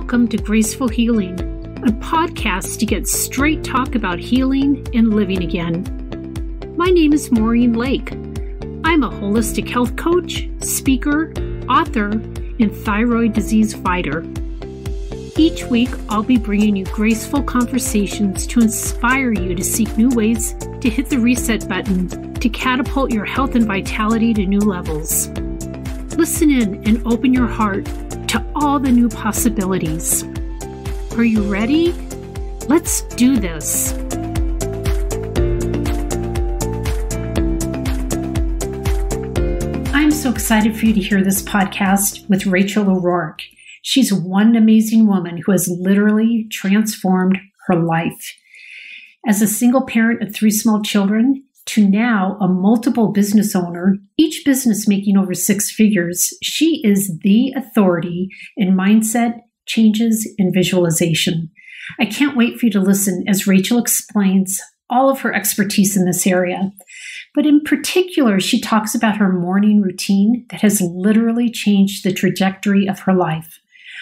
welcome to Graceful Healing, a podcast to get straight talk about healing and living again. My name is Maureen Lake. I'm a holistic health coach, speaker, author, and thyroid disease fighter. Each week, I'll be bringing you graceful conversations to inspire you to seek new ways to hit the reset button to catapult your health and vitality to new levels. Listen in and open your heart to all the new possibilities. Are you ready? Let's do this. I'm so excited for you to hear this podcast with Rachel O'Rourke. She's one amazing woman who has literally transformed her life. As a single parent of 3 small children, to now a multiple business owner, each business making over 6 figures, she is the authority in mindset, changes, and visualization. I can't wait for you to listen as Rachel explains all of her expertise in this area. But in particular, she talks about her morning routine that has literally changed the trajectory of her life.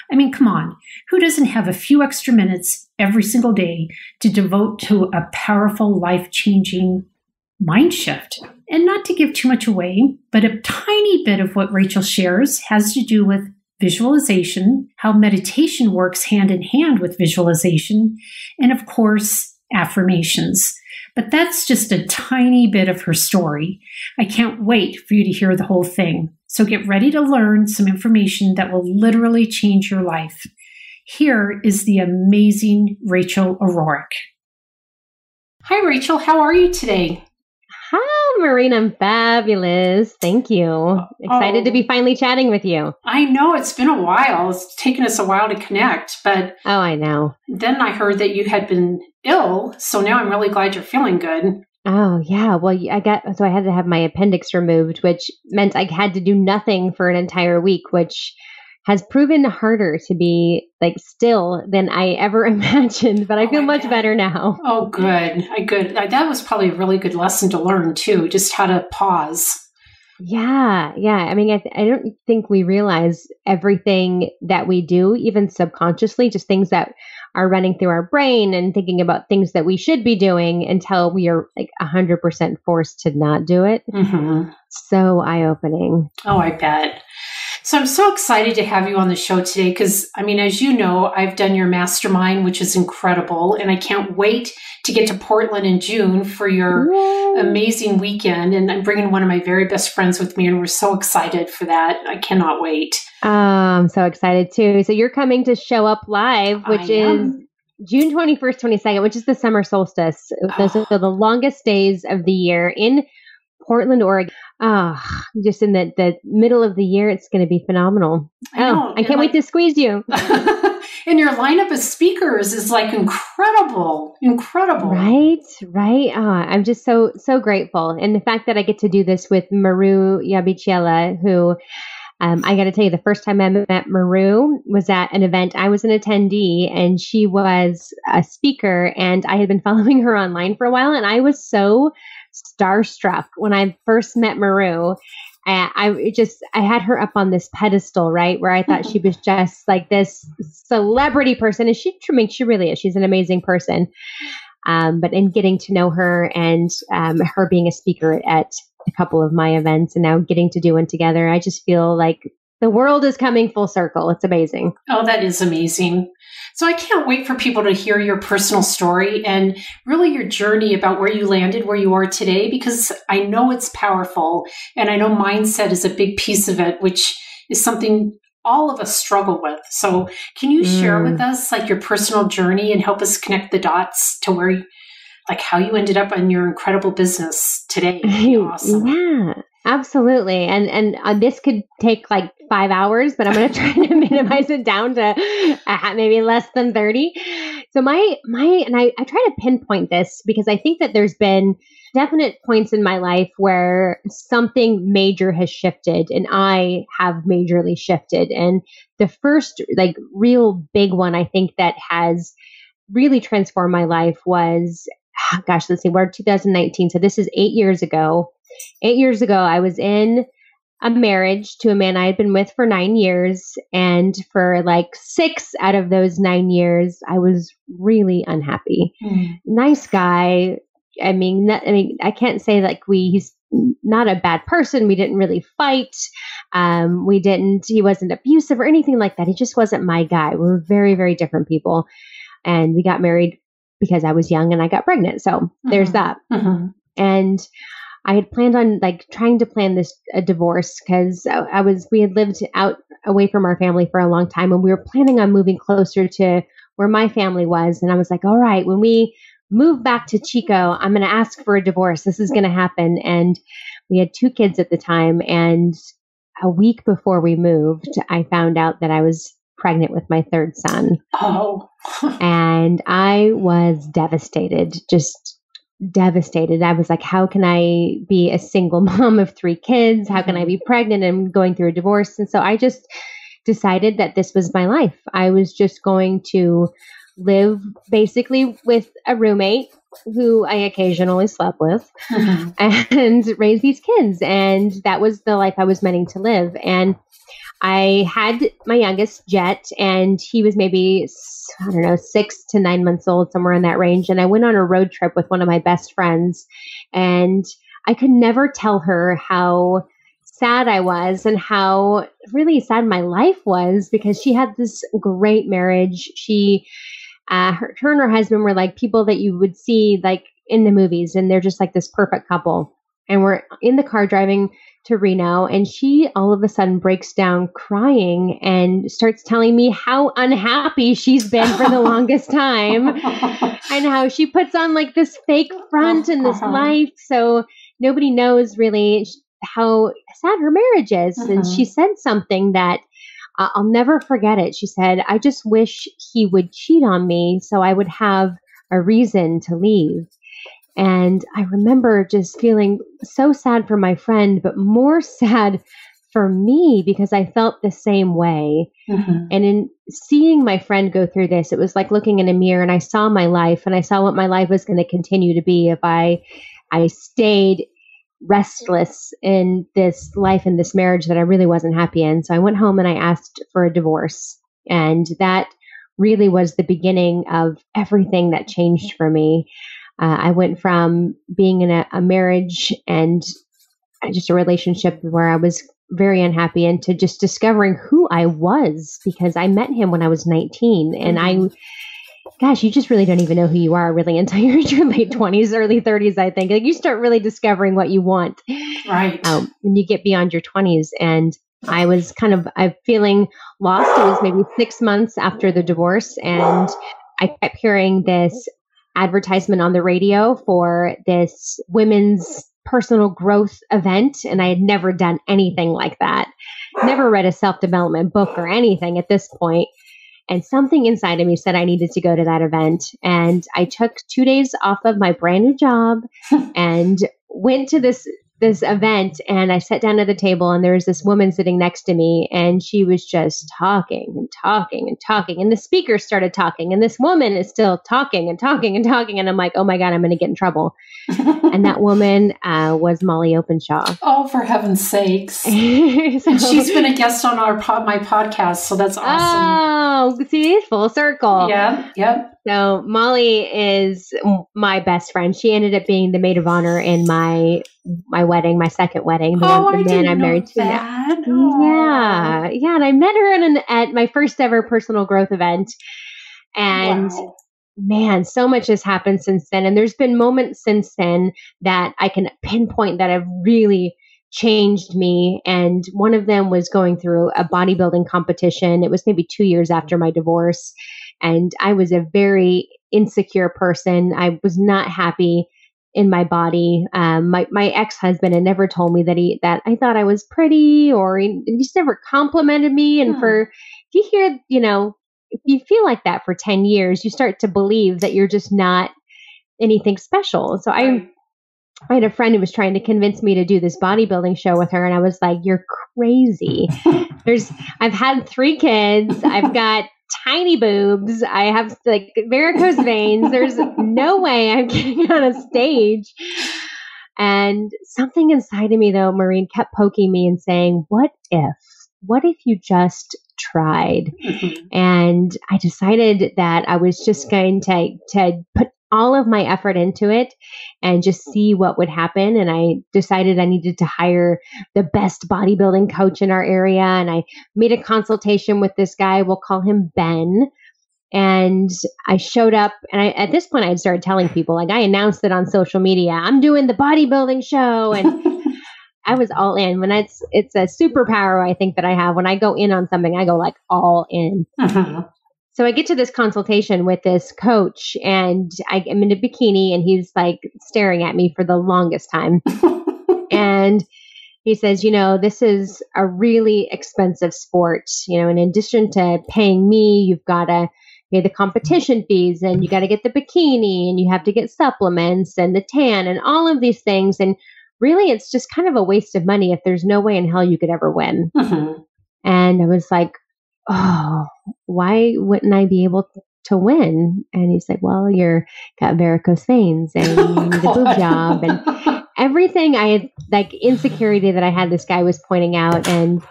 I mean, come on, who doesn't have a few extra minutes every single day to devote to a powerful, life-changing mind shift? And not to give too much away, but a tiny bit of what Rachel shares has to do with visualization, how meditation works hand in hand with visualization, and of course, affirmations. But that's just a tiny bit of her story. I can't wait for you to hear the whole thing. So get ready to learn some information that will literally change your life. Here is the amazing Rachel O'Rourke. Hi, Rachel. How are you today? Hi, Maureen. I'm fabulous. Thank you. Excited to be finally chatting with you. I know it's been a while. It's taken us a while to connect, but I know. Then I heard that you had been ill, so now I'm really glad you're feeling good. Oh, yeah. Well, I had to have my appendix removed, which meant I had to do nothing for an entire week, which has proven harder to be still than I ever imagined, but I feel much better now. Oh, good. Good. That was probably a really good lesson to learn too, just how to pause. Yeah. I mean, I don't think we realize everything that we do, even subconsciously, just things that are running through our brain and thinking about things that we should be doing until we are 100% forced to not do it. Mm-hmm. So eye-opening. Oh, I bet. So I'm so excited to have you on the show today because, I mean, as you know, I've done your mastermind, which is incredible. And I can't wait to get to Portland in June for your amazing weekend. And I'm bringing one of my very best friends with me, and we're so excited for that. I cannot wait. I'm so excited too. So you're coming to show up live, which is June 21st, 22nd, which is the summer solstice. Those are the longest days of the year in Portland, Oregon. Just in the middle of the year, it's going to be phenomenal. I can't wait to squeeze you. And your lineup of speakers is incredible. Right. I'm just so grateful. And the fact that I get to do this with Maru Yabiciela, who I got to tell you, the first time I met Maru was at an event. I was an attendee and she was a speaker, and I had been following her online for a while, and I was so starstruck when I first met Maru. I had her up on this pedestal, right, where I thought she was just this celebrity person, and she really is. She's an amazing person. But in getting to know her and her being a speaker at a couple of my events, and now getting to do one together, I just feel like the world is coming full circle. It's amazing. Oh, that is amazing. So I can't wait for people to hear your personal story and really your journey about where you landed, where you are today, because I know it's powerful. And I know mindset is a big piece of it, which is something all of us struggle with. So can you share with us your personal journey and help us connect the dots to where how you ended up in your incredible business today? Awesome. Yeah. Absolutely. And this could take 5 hours, but I'm going to try to minimize it down to maybe less than 30. So I try to pinpoint this because I think that there's been definite points in my life where something major has shifted, and I have majorly shifted. And the first real big one I think that has really transformed my life was, let's see, we're 2019. So this is 8 years ago. 8 years ago, I was in a marriage to a man I had been with for 9 years. And for like 6 out of those 9 years, I was really unhappy. Nice guy. I can't say like he's not a bad person. We didn't really fight. He wasn't abusive or anything like that. He just wasn't my guy. We were very, very different people. And we got married because I was young and I got pregnant. So there's that. And I had planned on like trying to plan a divorce because we had lived out away from our family for a long time, and we were planning on moving closer to where my family was. And I was like, all right, when we move back to Chico, I'm going to ask for a divorce. This is going to happen. And we had 2 kids at the time. And a week before we moved, I found out that I was pregnant with my 3rd son. Oh. And I was devastated, just devastated. I was like, how can I be a single mom of 3 kids? How can I be pregnant and going through a divorce? And so I just decided that this was my life. I was just going to live basically with a roommate who I occasionally slept with and raise these kids. And that was the life I was meaning to live. And I had my youngest, Jet, and he was maybe, 6 to 9 months old, somewhere in that range. And I went on a road trip with one of my best friends, and I could never tell her how sad I was and how really sad my life was, because she had this great marriage. Her and her husband were like people that you would see like in the movies, and they're just like this perfect couple. And we're in the car driving to Reno, and she all of a sudden breaks down crying and starts telling me how unhappy she's been for the longest time and how she puts on like this fake front in this life. So nobody knows really how sad her marriage is. And she said something that I'll never forget it. She said, I just wish he would cheat on me so I would have a reason to leave. And I remember just feeling so sad for my friend, but more sad for me because I felt the same way. And in seeing my friend go through this, it was like looking in a mirror, and I saw my life, and I saw what my life was going to continue to be if I stayed restless in this life, in this marriage that I really wasn't happy in. So I went home and I asked for a divorce. And that really was the beginning of everything that changed for me. I went from being in a marriage and just a relationship where I was very unhappy into just discovering who I was, because I met him when I was 19. And you just really don't even know who you are really until you're in your late 20s, early 30s, I think. Like you start really discovering what you want. Right. When you get beyond your 20s. And I was I'm feeling lost. It was maybe 6 months after the divorce. And I kept hearing this advertisement on the radio for this women's personal growth event. And I had never done anything like that. Never read a self-development book or anything at this point. And something inside of me said I needed to go to that event. And I took 2 days off of my brand new job and went to this event, and I sat down at the table, and there was this woman sitting next to me, and she was just talking and talking and talking. And the speaker started talking, and this woman is still talking and talking and talking. And I'm like, oh my God, I'm going to get in trouble. And that woman was Molly Openshaw. Oh, for heaven's sakes. And she's been a guest on my podcast. So that's awesome. Oh, see, full circle. Yeah. Yep. So Molly is my best friend. She ended up being the maid of honor in my wedding, my second wedding, the man I'm married to. That. Yeah. Yeah. And I met her at my first ever personal growth event. And man, so much has happened since then. And there's been moments since then that I can pinpoint that have really changed me. And one of them was going through a bodybuilding competition. It was maybe 2 years after my divorce. And I was a very insecure person. I was not happy in my body. My ex-husband had never told me that I thought I was pretty, or he just never complimented me. And if you feel like that for 10 years, you start to believe that you're just not anything special. So I had a friend who was trying to convince me to do this bodybuilding show with her. And I was like, you're crazy. I've had 3 kids. I've got tiny boobs. I have like varicose veins. There's no way I'm getting on a stage. And something inside of me, though, Maureen, kept poking me and saying, what if? What if you just tried? And I decided that I was just going to put all of my effort into it and just see what would happen. And I decided I needed to hire the best bodybuilding coach in our area. And I made a consultation with this guy. We'll call him Ben. And I showed up, and at this point I had started telling people, like, I announced it on social media, I'm doing the bodybuilding show. And I was all in. When it's a superpower, I think, that I have. When I go in on something, I go like all in. So I get to this consultation with this coach, and I'm in a bikini, and he's like staring at me for the longest time. And he says, this is a really expensive sport. In addition to paying me, you've got to pay the competition fees, and you got to get the bikini, and you have to get supplements and the tan and all of these things. And really, it's just kind of a waste of money if there's no way in hell you could ever win. And I was like, oh, why wouldn't I be able to win? And he's like, well, you're got varicose veins and you need a boob job. And everything I had, like insecurity that I had, this guy was pointing out. And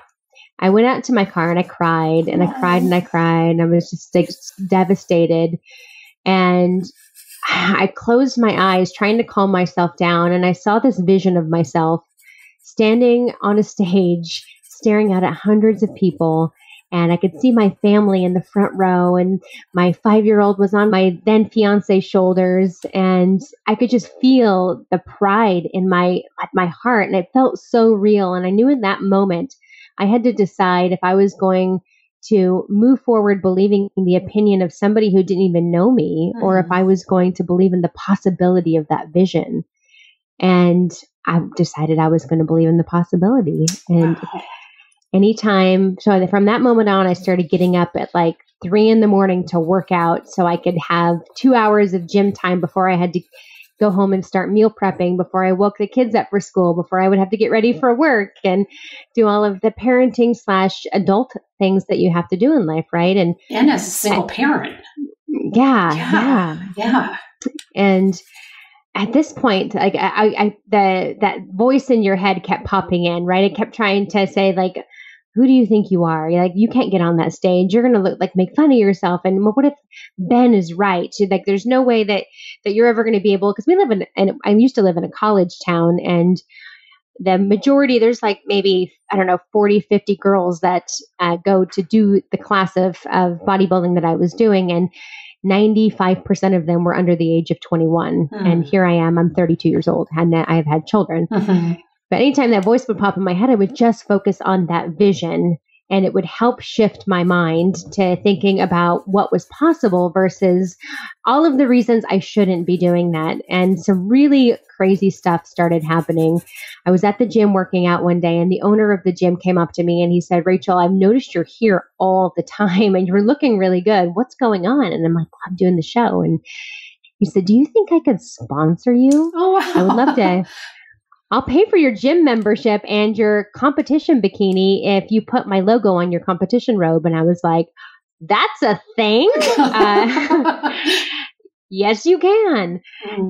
I went out to my car and I cried and I cried and I cried. And I was just like devastated. And I closed my eyes trying to calm myself down. And I saw this vision of myself standing on a stage, staring out at hundreds of people. And I could see my family in the front row, and my 5-year-old was on my then fiance's shoulders, and I could just feel the pride in my heart, and it felt so real. And I knew in that moment I had to decide if I was going to move forward believing in the opinion of somebody who didn't even know me, or if I was going to believe in the possibility of that vision. And I decided I was going to believe in the possibility. And so from that moment on, I started getting up at like 3 a.m. to work out so I could have 2 hours of gym time before I had to go home and start meal prepping, before I woke the kids up for school, before I would have to get ready for work and do all of the parenting / adult things that you have to do in life, right? And as a single parent. Yeah. And at this point, like that voice in your head kept popping in, right? It kept trying to say, like, who do you think you are? You're like, you can't get on that stage. You're going to look like make fun of yourself. And what if Ben is right? Like, there's no way that you're ever going to be able, because we live I used to live in a college town, and the majority, there's like maybe, 40, 50 girls that go to do the class of bodybuilding that I was doing. And 95% of them were under the age of 21. And here I am, I'm 32 years old, and I have had children. But anytime that voice would pop in my head, I would just focus on that vision, and it would help shift my mind to thinking about what was possible versus all of the reasons I shouldn't be doing that. And some really crazy stuff started happening. I was at the gym working out one day, and the owner of the gym came up to me and he said, Rachel, I've noticed you're here all the time and you're looking really good. What's going on? And I'm like, well, I'm doing the show. And he said, do you think I could sponsor you? Oh, wow. I would love to. I'll pay for your gym membership and your competition bikini if you put my logo on your competition robe. And I was like, that's a thing? Yes, you can.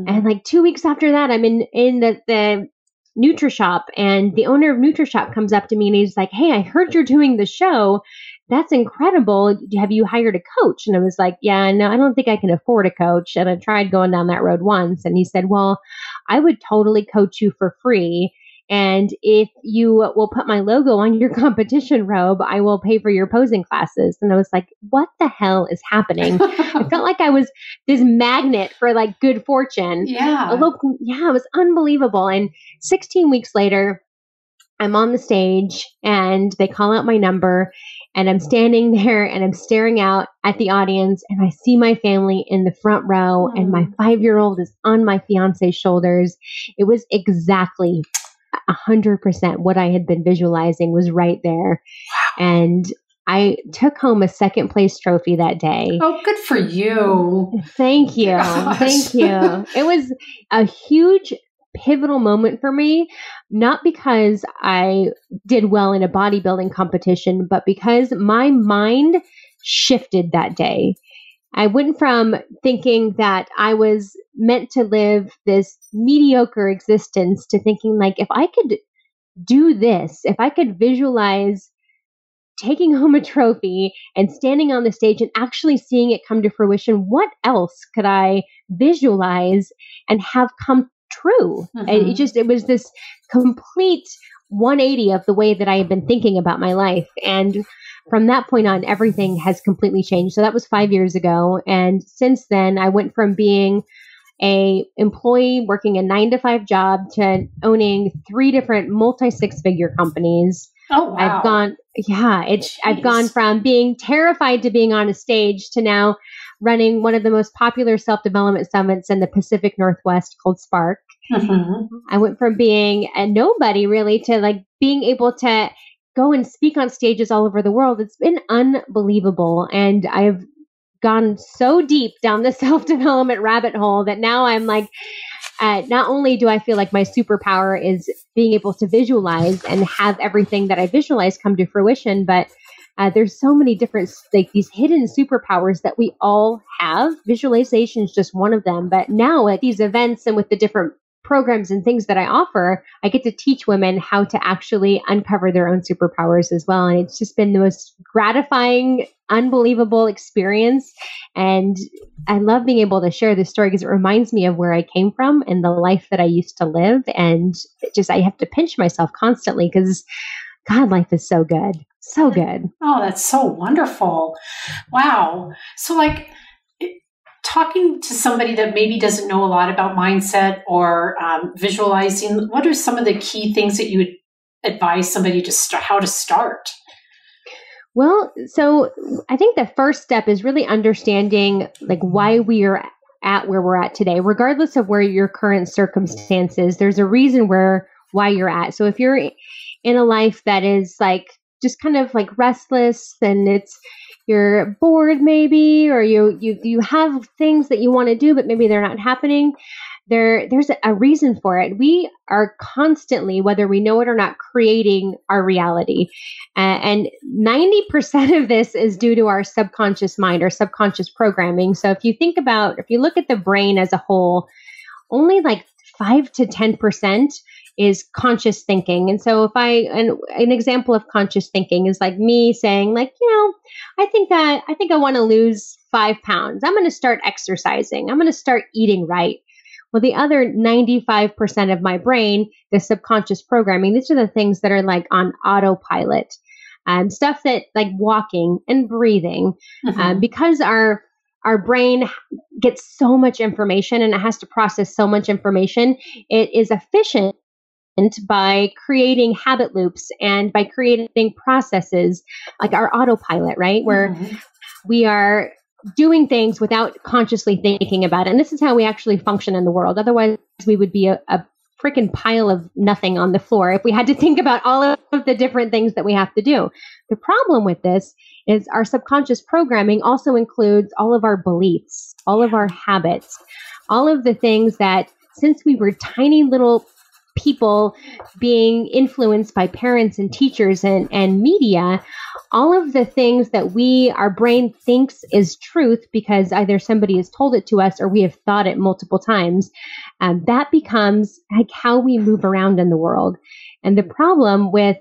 And like 2 weeks after that, I'm in the NutriShop, and the owner of NutriShop comes up to me and he's like, hey, I heard you're doing the show. That's incredible. Have you hired a coach? And I was like, yeah, no, I don't think I can afford a coach. And I tried going down that road once. And he said, well, I would totally coach you for free. And if you will put my logo on your competition robe, I will pay for your posing classes. And I was like, what the hell is happening? I felt like I was this magnet for like good fortune. Yeah. It was unbelievable. And 16 weeks later, I'm on the stage and they call out my number, and I'm standing there and I'm staring out at the audience, and I see my family in the front row, and my 5-year-old is on my fiance's shoulders. It was exactly 100% what I had been visualizing was right there. And I took home a second place trophy that day. Oh, good for you. Thank you. Gosh. Thank you. It was a huge pivotal moment for me, not because I did well in a bodybuilding competition, but because my mind shifted that day. I went from thinking that I was meant to live this mediocre existence to thinking like, if I could do this, if I could visualize taking home a trophy and standing on the stage and actually seeing it come to fruition, what else could I visualize and have come true? And it was this complete 180 of the way that I had been thinking about my life. And from that point on, everything has completely changed. So that was 5 years ago. And since then, I went from being a employee working a 9-to-5 job to owning 3 different multi-6-figure companies. Oh, wow. I've gone from being terrified to being on a stage to now running one of the most popular self-development summits in the Pacific Northwest called Spark. I went from being a nobody really to like being able to go and speak on stages all over the world. It's been unbelievable. And I've gone so deep down the self-development rabbit hole that now I'm like, not only do I feel like my superpower is being able to visualize and have everything that I visualize come to fruition, but there's so many different, like these hidden superpowers that we all have. Visualization is just one of them. But now at these events and with the different programs and things that I offer, I get to teach women how to actually uncover their own superpowers as well. And it's just been the most gratifying, unbelievable experience. And I love being able to share this story because it reminds me of where I came from and the life that I used to live. And I have to pinch myself constantly because God, life is so good. So good. Oh, that's so wonderful. Wow. So like, talking to somebody that maybe doesn't know a lot about mindset or visualizing, what are some of the key things that you would advise somebody to start, how to start? Well, so I think the first step is really understanding like why we are at where we're at today, regardless of where your current circumstances. There's a reason why you're at. So if you're in a life that is like just kind of like restless and you're bored maybe, or you have things that you want to do, but maybe they're not happening. There's a reason for it. We are constantly, whether we know it or not, creating our reality. And 90% of this is due to our subconscious mind, our subconscious programming. So if you look at the brain as a whole, only like 5 to 10% is conscious thinking. And so an example of conscious thinking is like me saying like, I think I want to lose 5 pounds. I'm going to start exercising. I'm going to start eating right. Well, the other 95% of my brain, the subconscious programming, these are the things that are like on autopilot, stuff that like walking and breathing, because our brain gets so much information and it has to process so much information. It is efficient by creating habit loops and by creating processes like our autopilot, right? Where we are doing things without consciously thinking about it. And this is how we actually function in the world. Otherwise, we would be a freaking pile of nothing on the floor if we had to think about all of the different things that we have to do. The problem with this is our subconscious programming also includes all of our beliefs, all of our habits, all of the things that since we were tiny little people being influenced by parents and teachers and media, all of the things that our brain thinks is truth because either somebody has told it to us or we have thought it multiple times, that becomes like how we move around in the world. And the problem with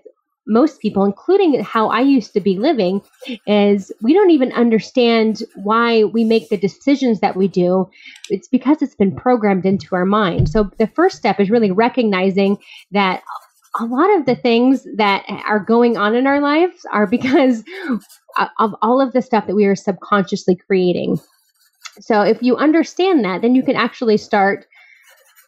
most people, including how I used to be living, is we don't even understand why we make the decisions that we do. It's because it's been programmed into our mind. So the first step is really recognizing that a lot of the things that are going on in our lives are because of all of the stuff that we are subconsciously creating. So if you understand that, then you can actually start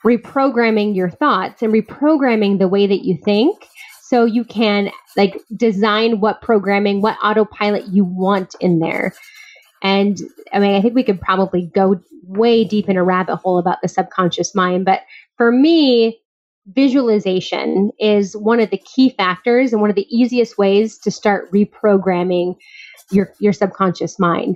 reprogramming your thoughts and reprogramming the way that you think. So you can like design what programming, what autopilot you want in there. And I mean, I think we could probably go way deep in a rabbit hole about the subconscious mind. But for me, visualization is one of the key factors and one of the easiest ways to start reprogramming your subconscious mind.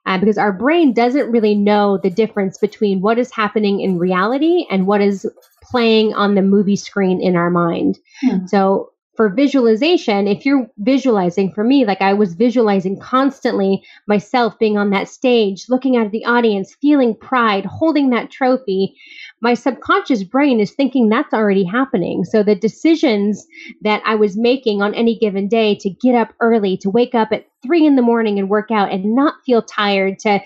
Because our brain doesn't really know the difference between what is happening in reality and what is playing on the movie screen in our mind. So for visualization, if you're visualizing, for me, like I was visualizing constantly myself being on that stage, looking at the audience, feeling pride, holding that trophy, my subconscious brain is thinking that's already happening. So the decisions that I was making on any given day to get up early, to wake up at 3 a.m. and work out and not feel tired, to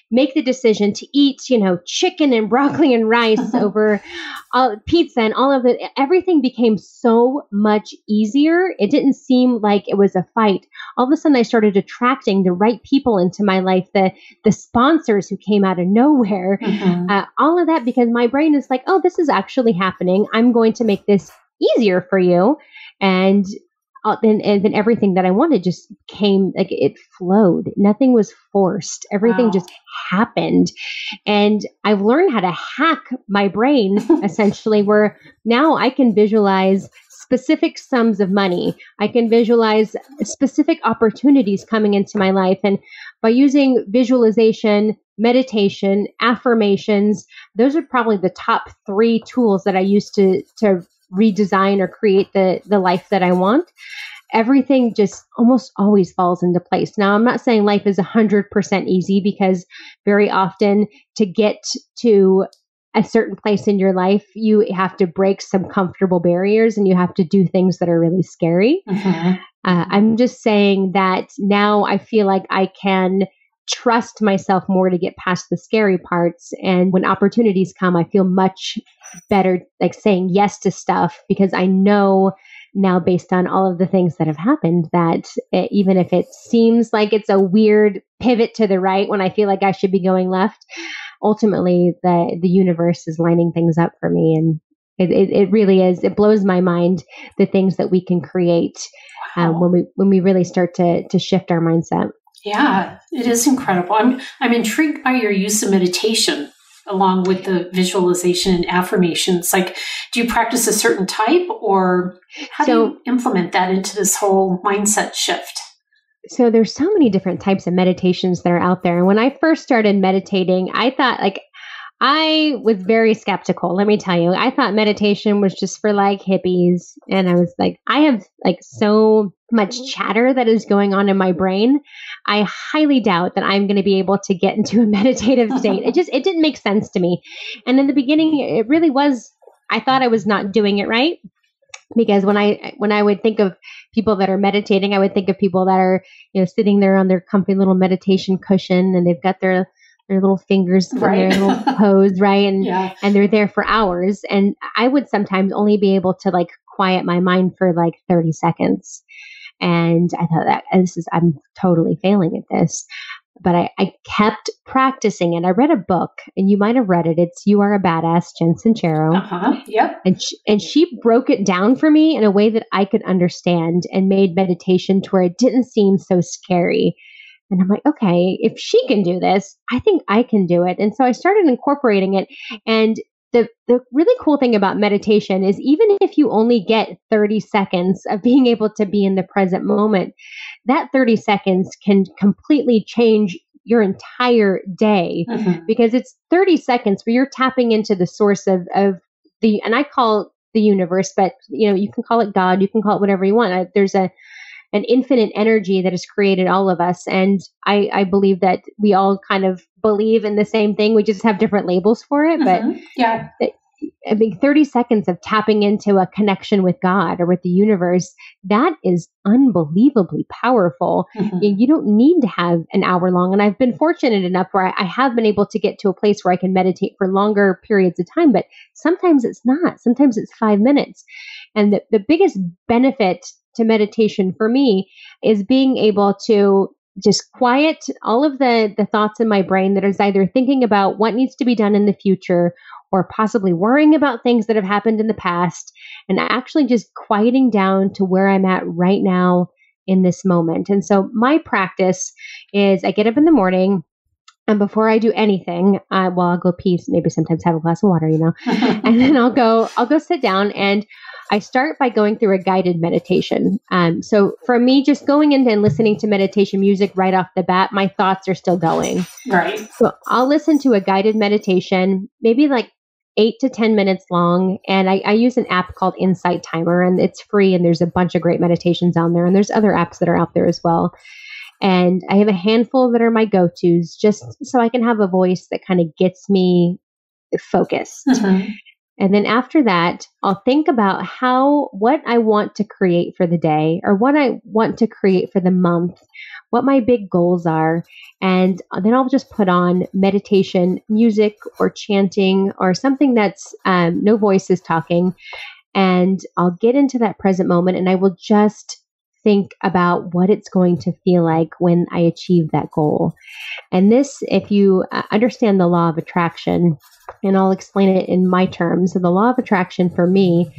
make the decision to eat, chicken and broccoli and rice over pizza and all of it, everything became so much easier. It didn't seem like it was a fight. All of a sudden I started attracting the right people into my life, the sponsors who came out of nowhere, all of that, because my brain is like, oh, this is actually happening. I'm going to make this easier for you. And then everything that I wanted just came, like it flowed. Nothing was forced. Everything just happened. And I've learned how to hack my brain essentially, where now I can visualize specific sums of money. I can visualize specific opportunities coming into my life. And by using visualization, meditation, affirmations, those are probably the top 3 tools that I use to redesign or create the life that I want. Everything just almost always falls into place. Now, I'm not saying life is 100% easy, because very often to get to a certain place in your life, you have to break some comfortable barriers and you have to do things that are really scary. I'm just saying that now I feel like I can trust myself more to get past the scary parts. And when opportunities come, I feel much better, like saying yes to stuff, because I know now, based on all of the things that have happened, that even if it seems like it's a weird pivot to the right when I feel like I should be going left, ultimately the universe is lining things up for me. And it really is. It blows my mind, the things that we can create when we really start to shift our mindset. Yeah, it is incredible. I'm intrigued by your use of meditation along with the visualization and affirmations. Like, do you practice a certain type, or how do you implement that into this whole mindset shift? So there's so many different types of meditations that are out there. And when I first started meditating, I thought, like, I was very skeptical. Let me tell you, I thought meditation was just for like hippies. And I was like, I have like so much chatter that is going on in my brain. I highly doubt that I'm going to be able to get into a meditative state. It didn't make sense to me. And in the beginning, it really was, I thought I was not doing it right. Because when I would think of people that are meditating, I would think of people that are, sitting there on their comfy little meditation cushion, and they've got their little fingers in their little pose, right? And they're there for hours. And I would sometimes only be able to like quiet my mind for like 30 seconds. And I thought that I'm totally failing at this. But I kept practicing it. I read a book, and you might have read it. It's You Are a Badass, Jen Sincero. Yep. And she broke it down for me in a way that I could understand, and made meditation to where it didn't seem so scary. And I'm like, okay, if she can do this, I think I can do it. And so I started incorporating it. And the really cool thing about meditation is, even if you only get 30 seconds of being able to be in the present moment, that 30 seconds can completely change your entire day, because it's 30 seconds where you're tapping into the source of the, and I call it the universe, but you can call it God, you can call it whatever you want. There's an infinite energy that has created all of us. And I believe that we all kind of believe in the same thing. We just have different labels for it. But yeah, I think 30 seconds of tapping into a connection with God or with the universe, that is unbelievably powerful. You don't need to have an hour long. And I've been fortunate enough where I have been able to get to a place where I can meditate for longer periods of time, but sometimes it's not. Sometimes it's 5 minutes. And the biggest benefit to meditation for me is being able to just quiet all of the thoughts in my brain that is either thinking about what needs to be done in the future, or possibly worrying about things that have happened in the past, and actually just quieting down to where I'm at right now in this moment. And so my practice is, I get up in the morning, and before I do anything, I'll go pee, maybe sometimes have a glass of water, and then I'll go sit down, and I start by going through a guided meditation. So for me, just going in and listening to meditation music right off the bat, my thoughts are still going. Right. So I'll listen to a guided meditation, maybe like 8 to 10 minutes long. And I use an app called Insight Timer, and it's free. And there's a bunch of great meditations on there. And there's other apps that are out there as well. And I have a handful that are my go-tos, just so I can have a voice that kind of gets me focused. And then after that, I'll think about what I want to create for the day, or what I want to create for the month, what my big goals are. And then I'll just put on meditation music or chanting or something that's no voices talking. And I'll get into that present moment, and I will just think about what it's going to feel like when I achieve that goal. And this, if you understand the law of attraction, and I'll explain it in my terms. So the law of attraction for me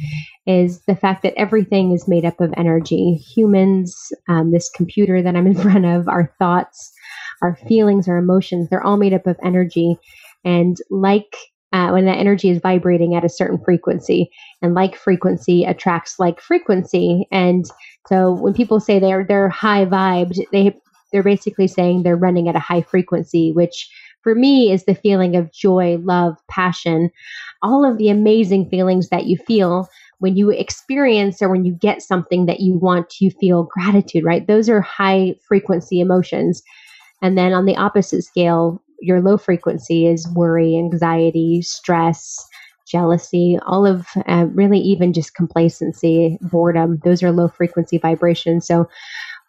is the fact that everything is made up of energy. Humans, this computer that I'm in front of, our thoughts, our feelings, our emotions, they're all made up of energy. And when that energy is vibrating at a certain frequency, and like frequency attracts like frequency. And so when people say they're high vibed, they're basically saying they're running at a high frequency, which for me is the feeling of joy, love, passion, all of the amazing feelings that you feel when you experience or when you get something that you want. You feel gratitude, right? Those are high frequency emotions. And then on the opposite scale, your low frequency is worry, anxiety, stress, jealousy, all of really even just complacency, boredom. Those are low frequency vibrations. So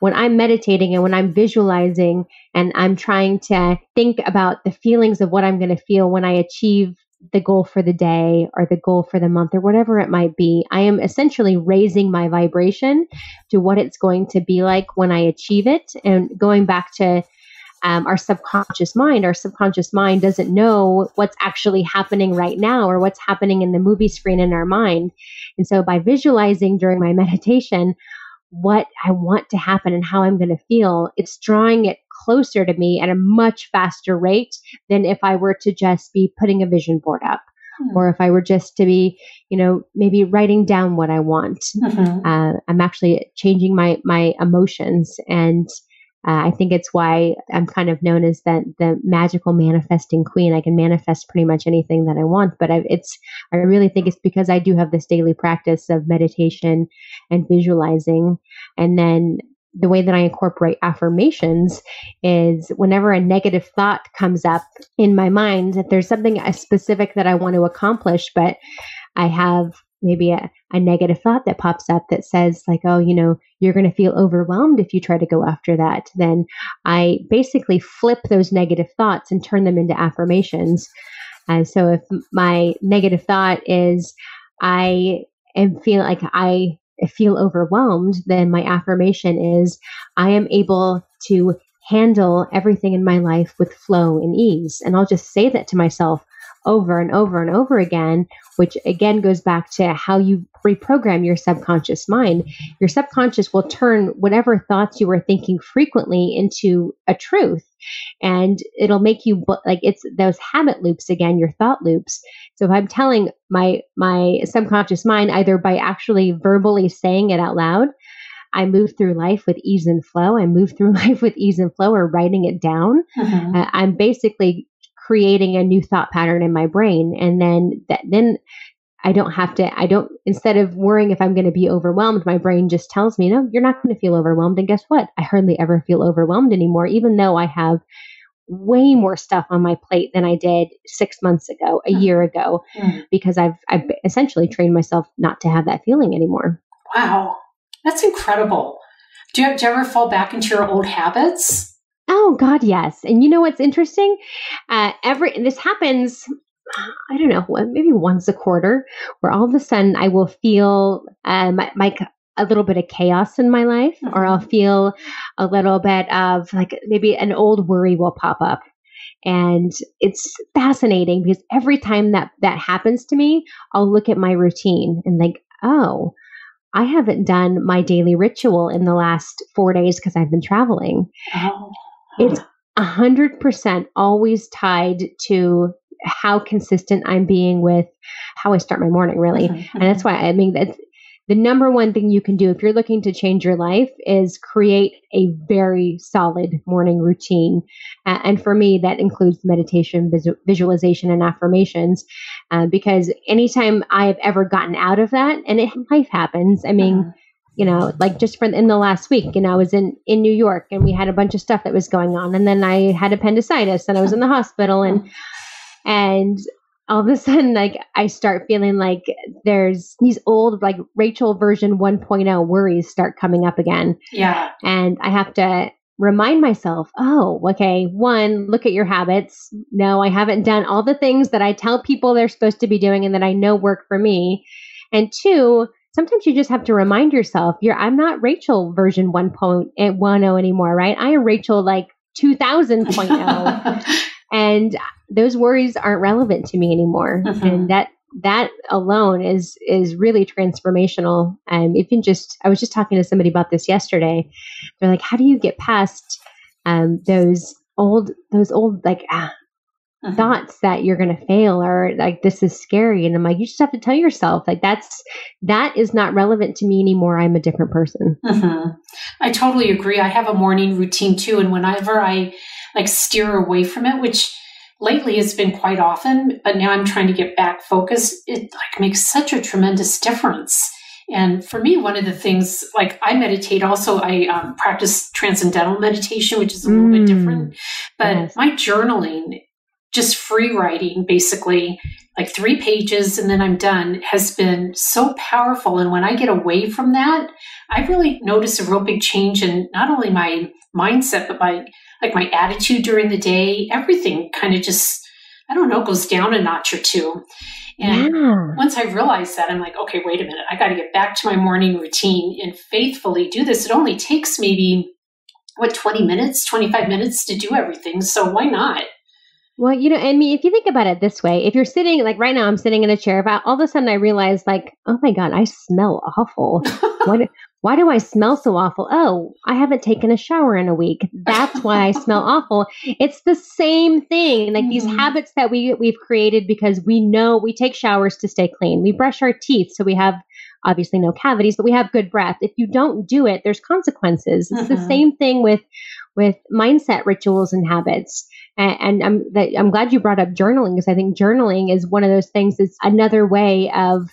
when I'm meditating and when I'm visualizing and I'm trying to think about the feelings of what I'm going to feel when I achieve the goal for the day or the goal for the month or whatever it might be, I am essentially raising my vibration to what it's going to be like when I achieve it. And going back to our subconscious mind doesn't know what's actually happening right now or what's happening in the movie screen in our mind. And so by visualizing during my meditation what I want to happen and how I'm going to feel, it's drawing it closer to me at a much faster rate than if I were to just be putting a vision board up, or if I were just to be, maybe writing down what I want. I'm actually changing my emotions, and I think it's why I'm kind of known as the magical manifesting queen. I can manifest pretty much anything that I want, but I really think it's because I do have this daily practice of meditation and visualizing. And then the way that I incorporate affirmations is whenever a negative thought comes up in my mind, if there's something specific that I want to accomplish, but I have maybe a negative thought that pops up that says like, oh, you're going to feel overwhelmed if you try to go after that. Then I basically flip those negative thoughts and turn them into affirmations. So if my negative thought is, I feel overwhelmed, then my affirmation is, I am able to handle everything in my life with flow and ease. And I'll just say that to myself over and over and over again, which again goes back to how you reprogram your subconscious mind. Your subconscious will turn whatever thoughts you were thinking frequently into a truth. And it'll make you it's those habit loops again, your thought loops. So if I'm telling my subconscious mind, either by actually verbally saying it out loud, I move through life with ease and flow. Or writing it down. I'm basically creating a new thought pattern in my brain. And then I don't, instead of worrying if I'm going to be overwhelmed, my brain just tells me, no, you're not going to feel overwhelmed. And guess what? I hardly ever feel overwhelmed anymore, even though I have way more stuff on my plate than I did 6 months ago, a year ago, because I've essentially trained myself not to have that feeling anymore. Wow. That's incredible. Do you ever fall back into your old habits? Oh God, yes. And you know what's interesting? This happens, I don't know, maybe once a quarter, where all of a sudden I will feel a little bit of chaos in my life, or I'll feel a little bit of maybe an old worry will pop up. And it's fascinating because every time that happens to me, I'll look at my routine and think, oh, I haven't done my daily ritual in the last 4 days because I've been traveling. Oh. It's 100% always tied to how consistent I'm being with how I start my morning, really. And that's why, the number one thing you can do if you're looking to change your life is create a very solid morning routine. And for me, that includes meditation, visualization, and affirmations. Because anytime I've ever gotten out of that, and life happens, I mean, like just in the last week, I was in New York and we had a bunch of stuff that was going on. And then I had appendicitis and I was in the hospital and all of a sudden, like I start feeling like there's these old, like Rachel version 1.0 worries start coming up again. Yeah. And I have to remind myself, oh, okay, one, look at your habits. No, I haven't done all the things that I tell people they're supposed to be doing and that I know work for me. And two, sometimes you just have to remind yourself, I'm not Rachel version 1.10 anymore, right? I am Rachel like 2000.0. And those worries aren't relevant to me anymore. And that alone is really transformational. And I was just talking to somebody about this yesterday. They're like, how do you get past those old like thoughts that you're going to fail or like this is scary? And I'm like, you just have to tell yourself like that is not relevant to me anymore. I'm a different person. I totally agree. I have a morning routine too, and whenever I like steer away from it, which lately has been quite often, but now I'm trying to get back focused, it like makes such a tremendous difference. And for me, one of the things, like I meditate also, I practice transcendental meditation, which is a little bit different, but my journaling, just free writing, basically like 3 pages and then I'm done, has been so powerful. And when I get away from that, I really notice a real big change in not only my mindset, but my attitude during the day. Everything kind of just, I don't know, goes down a notch or two. And once I realized that, I'm like, okay, wait a minute. I got to get back to my morning routine and faithfully do this. It only takes maybe 20 minutes, 25 minutes to do everything. So why not? Well, I mean, if you think about it this way, if you're sitting, like right now, I'm sitting in a chair, but all of a sudden I realize like, oh my God, I smell awful. Why do I smell so awful? Oh, I haven't taken a shower in a week. That's why I smell awful. It's the same thing. Like these habits that we've created because we know we take showers to stay clean. We brush our teeth so we have obviously no cavities, but we have good breath. If you don't do it, there's consequences. It's the same thing with mindset rituals and habits. And I'm glad you brought up journaling because I think journaling is one of those things that's another way of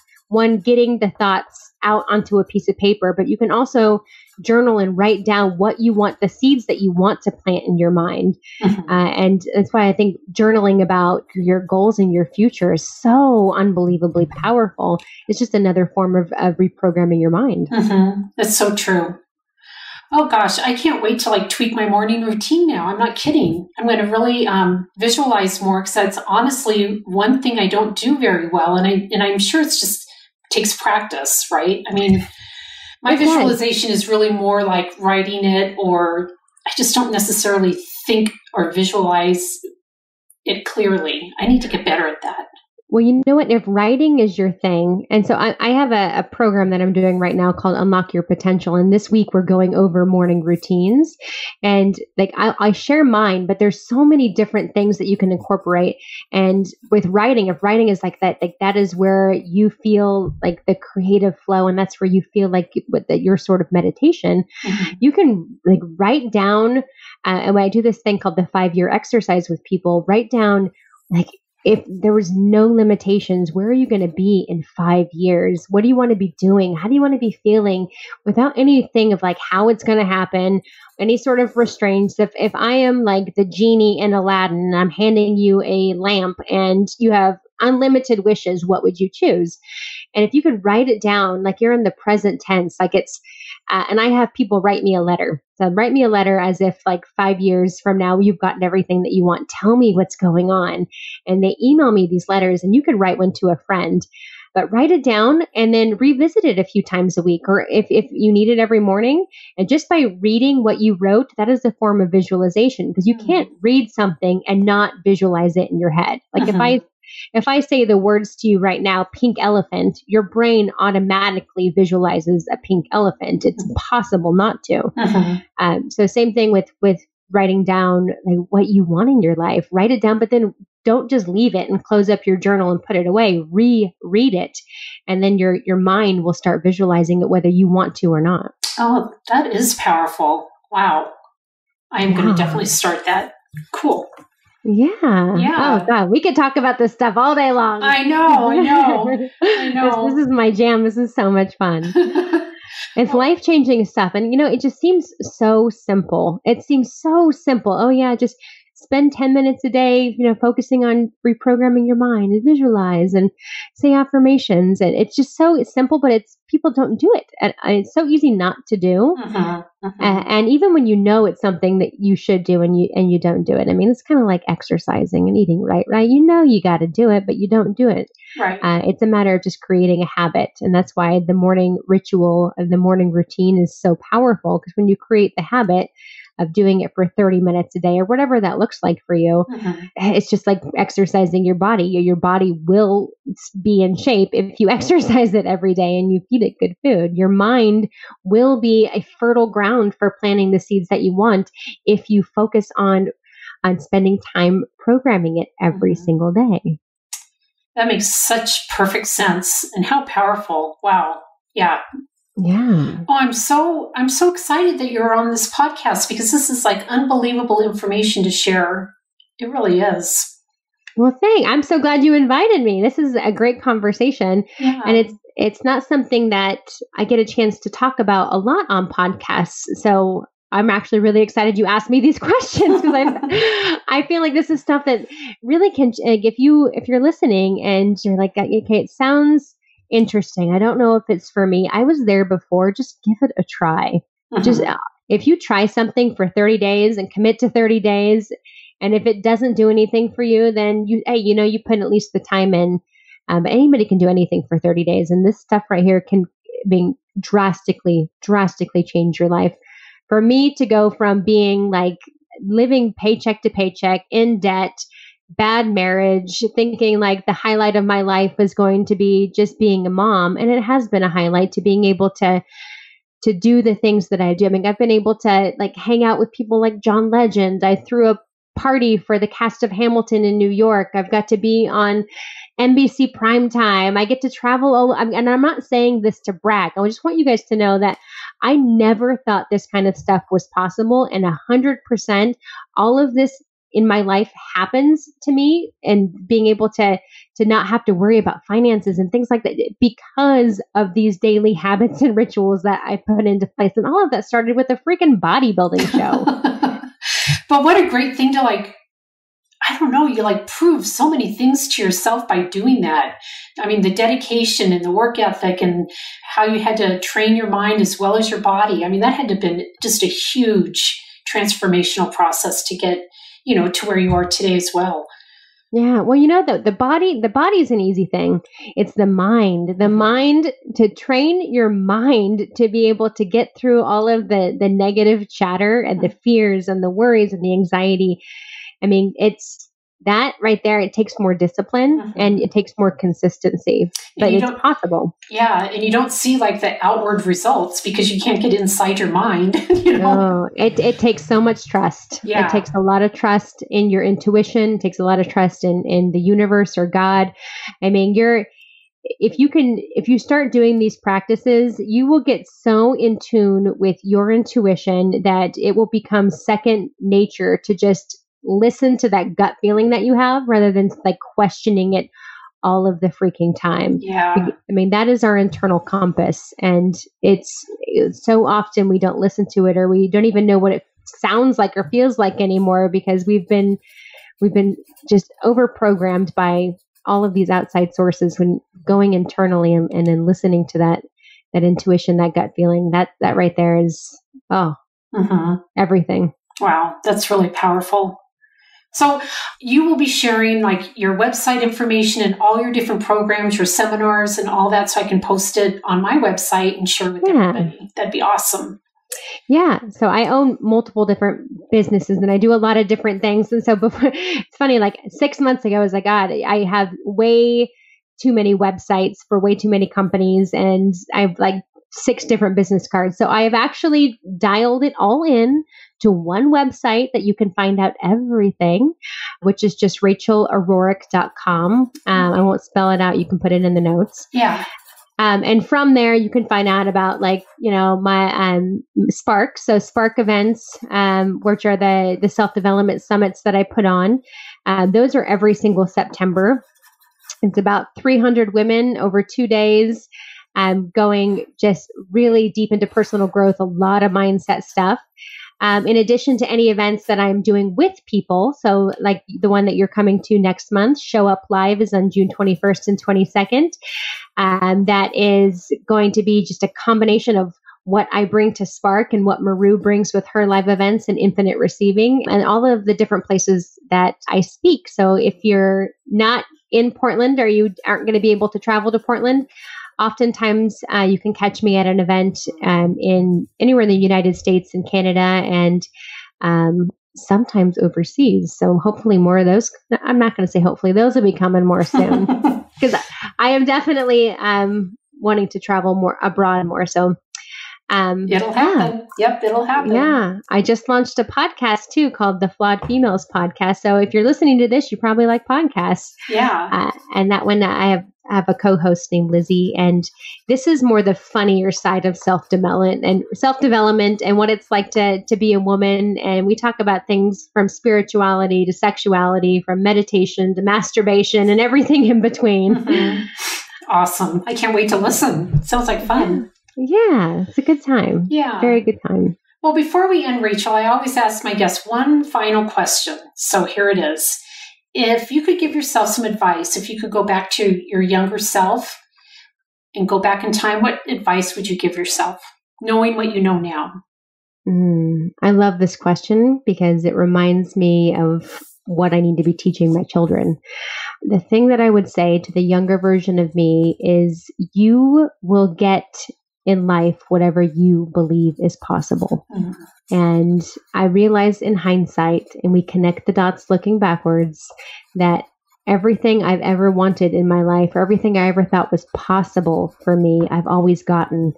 getting the thoughts out onto a piece of paper, but you can also journal and write down what you want, the seeds that you want to plant in your mind. And that's why I think journaling about your goals and your future is so unbelievably powerful. It's just another form of reprogramming your mind. That's so true. Oh gosh, I can't wait to like tweak my morning routine now. I'm not kidding. I'm going to really visualize more because that's honestly one thing I don't do very well. And I'm sure it's just takes practice, right? I mean, my visualization is really more like writing it, or I just don't necessarily think or visualize it clearly. I need to get better at that. Well, you know what? If writing is your thing, and so I have a program that I'm doing right now called Unlock Your Potential. And this week we're going over morning routines, and like I share mine, but there's so many different things that you can incorporate. And with writing, if writing is like that is where you feel like the creative flow, and that's where you feel like your sort of meditation. You can like write down, and when I do this thing called the 5-year exercise with people, write down like, if there was no limitations, where are you going to be in 5 years? What do you want to be doing? How do you want to be feeling without anything of like how it's going to happen, any sort of restraints? If I am like the genie in Aladdin and I'm handing you a lamp and you have unlimited wishes, what would you choose? And if you could write it down, like you're in the present tense, like it's, and I have people write me a letter. So write me a letter as if like 5 years from now, you've gotten everything that you want. Tell me what's going on. And they email me these letters, and you could write one to a friend, but write it down and then revisit it a few times a week, or if you need it every morning. And just by reading what you wrote, that is a form of visualization, because you can't read something and not visualize it in your head. Like if I say the words to you right now, pink elephant, your brain automatically visualizes a pink elephant. It's impossible not to. So same thing with writing down like what you want in your life. Write it down, but then don't just leave it and close up your journal and put it away. Reread it. And then your mind will start visualizing it whether you want to or not. Oh, that is powerful. Wow. I am going to definitely start that. Cool. Yeah. Oh God, we could talk about this stuff all day long. I know. This is my jam. This is so much fun. It's life-changing stuff. And, it just seems so simple. It seems so simple. Oh yeah, just spend 10 minutes a day, focusing on reprogramming your mind and visualize and say affirmations. And it's just so simple, but people don't do it. And it's so easy not to do. And even when it's something that you should do and you don't do it. I mean, it's kind of like exercising and eating right? You got to do it, but you don't do it. Right. It's a matter of just creating a habit. And that's why the morning ritual of the morning routine is so powerful, because when you create the habit of doing it for 30 minutes a day or whatever that looks like for you, it's just like exercising your body. Your body will be in shape if you exercise it every day and you feed it good food. Your mind will be a fertile ground for planting the seeds that you want if you focus on spending time programming it every single day. That makes such perfect sense. And how powerful. Wow. Yeah. Yeah. Oh, I'm so excited that you're on this podcast, because this is like unbelievable information to share. It really is. Well, I'm so glad you invited me. This is a great conversation. Yeah. And it's not something that I get a chance to talk about a lot on podcasts. So I'm actually really excited you asked me these questions, because I feel like this is stuff that really can, like, if you're listening and you're like, okay, it sounds interesting. I don't know if it's for me. I was there before. Just give it a try. Just if you try something for 30 days and commit to 30 days, and if it doesn't do anything for you, then you put at least the time in. But anybody can do anything for 30 days. And this stuff right here can drastically change your life. For me to go from being like living paycheck to paycheck, in debt, bad marriage, thinking like the highlight of my life was going to be just being a mom. And it has been a highlight to being able to do the things that I do. I mean, I've been able to like hang out with people like John Legend. I threw a party for the cast of Hamilton in New York. I've got to be on NBC primetime. I get to travel. And I'm not saying this to brag. I just want you guys to know that I never thought this kind of stuff was possible. And 100%, all of this in my life happens to me, and being able to not have to worry about finances and things like that because of these daily habits and rituals that I put into place. And all of that started with a freaking bodybuilding show. But what a great thing to you prove so many things to yourself by doing that. I mean, the dedication and the work ethic and how you had to train your mind as well as your body. I mean, that had to have been just a huge transformational process to get, to where you are today as well. Yeah. Well, the body is an easy thing. It's the mind, to train your mind to be able to get through all of the negative chatter and the fears and the worries and the anxiety. I mean, it's that right there. It takes more discipline and it takes more consistency, but it's possible. Yeah. And you don't see like the outward results because you can't get inside your mind. No, it takes so much trust. Yeah. It takes a lot of trust in your intuition. It takes a lot of trust in the universe or God. I mean, if you start doing these practices, you will get so in tune with your intuition that it will become second nature to just listen to that gut feeling that you have rather than like questioning it all of the freaking time. Yeah. I mean, that is our internal compass, and it's so often we don't listen to it, or we don't even know what it sounds like or feels like anymore, because we've been just over-programmed by all of these outside sources. When going internally and then listening to that intuition, that gut feeling, that right there is everything. Wow, that's really powerful. So you will be sharing like your website information and all your different programs, your seminars and all that, so I can post it on my website and share with everybody. That'd be awesome. Yeah. So I own multiple different businesses and I do a lot of different things. And so it's funny, like 6 months ago, I was like, God, I have way too many websites for way too many companies. And I've like 6 different business cards. So I have actually dialed it all in to one website that you can find out everything, which is just rachelarorick.com. I won't spell it out. You can put it in the notes. Yeah. And from there, you can find out about my Spark. So Spark events, which are the self-development summits that I put on. Those are every single September. It's about 300 women over 2 days, going just really deep into personal growth, a lot of mindset stuff. In addition to any events that I'm doing with people. So like the one that you're coming to next month, Show Up Live, is on June 21st and 22nd. That is going to be just a combination of what I bring to Spark and what Maru brings with her live events and Infinite Receiving and all of the different places that I speak. So if you're not in Portland or you aren't going to be able to travel to Portland, oftentimes you can catch me at an event in anywhere in the United States and Canada and sometimes overseas. So hopefully more of those. I'm not going to say hopefully, those will be coming more soon because I am definitely wanting to travel more abroad more. So it'll happen. Yep, it'll happen. Yeah. I just launched a podcast too called the Flawed Females Podcast. So if you're listening to this, you probably like podcasts. Yeah. And that one I have a co-host named Lizzie. And this is more the funnier side of self-development and what it's like to be a woman. And we talk about things from spirituality to sexuality, from meditation to masturbation and everything in between. Mm-hmm. Awesome. I can't wait to listen. Sounds like fun. Yeah, it's a good time. Yeah. Very good time. Well, before we end, Rachel, I always ask my guests one final question. So here it is. If you could give yourself some advice, if you could go back to your younger self and go back in time, what advice would you give yourself, knowing what you know now? I love this question because it reminds me of what I need to be teaching my children. The thing that I would say to the younger version of me is you will get in life whatever you believe is possible. Mm-hmm. And I realized in hindsight, and we connect the dots looking backwards, that everything I've ever wanted in my life, or everything I ever thought was possible for me, I've always gotten.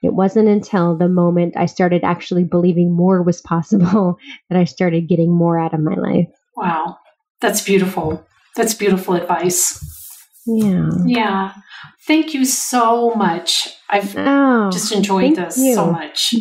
It wasn't until the moment I started actually believing more was possible that I started getting more out of my life. Wow. That's beautiful. That's beautiful advice. Yeah. Yeah. Thank you so much. I've just enjoyed this so much.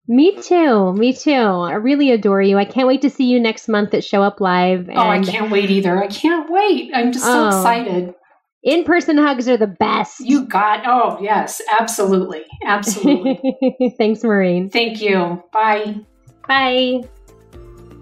Me too. Me too. I really adore you. I can't wait to see you next month at Show Up Live. And I can't wait either. I can't wait. I'm just so excited. In-person hugs are the best. Oh, yes. Absolutely. Absolutely. Thanks, Maureen. Thank you. Bye. Bye.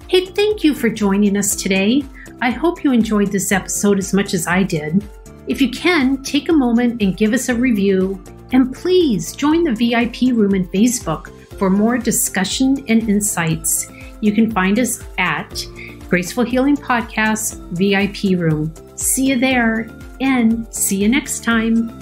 Hey, thank you for joining us today. I hope you enjoyed this episode as much as I did. If you can, take a moment and give us a review. And please join the VIP room in Facebook for more discussion and insights. You can find us at Graceful Healing Podcast VIP room. See you there and see you next time.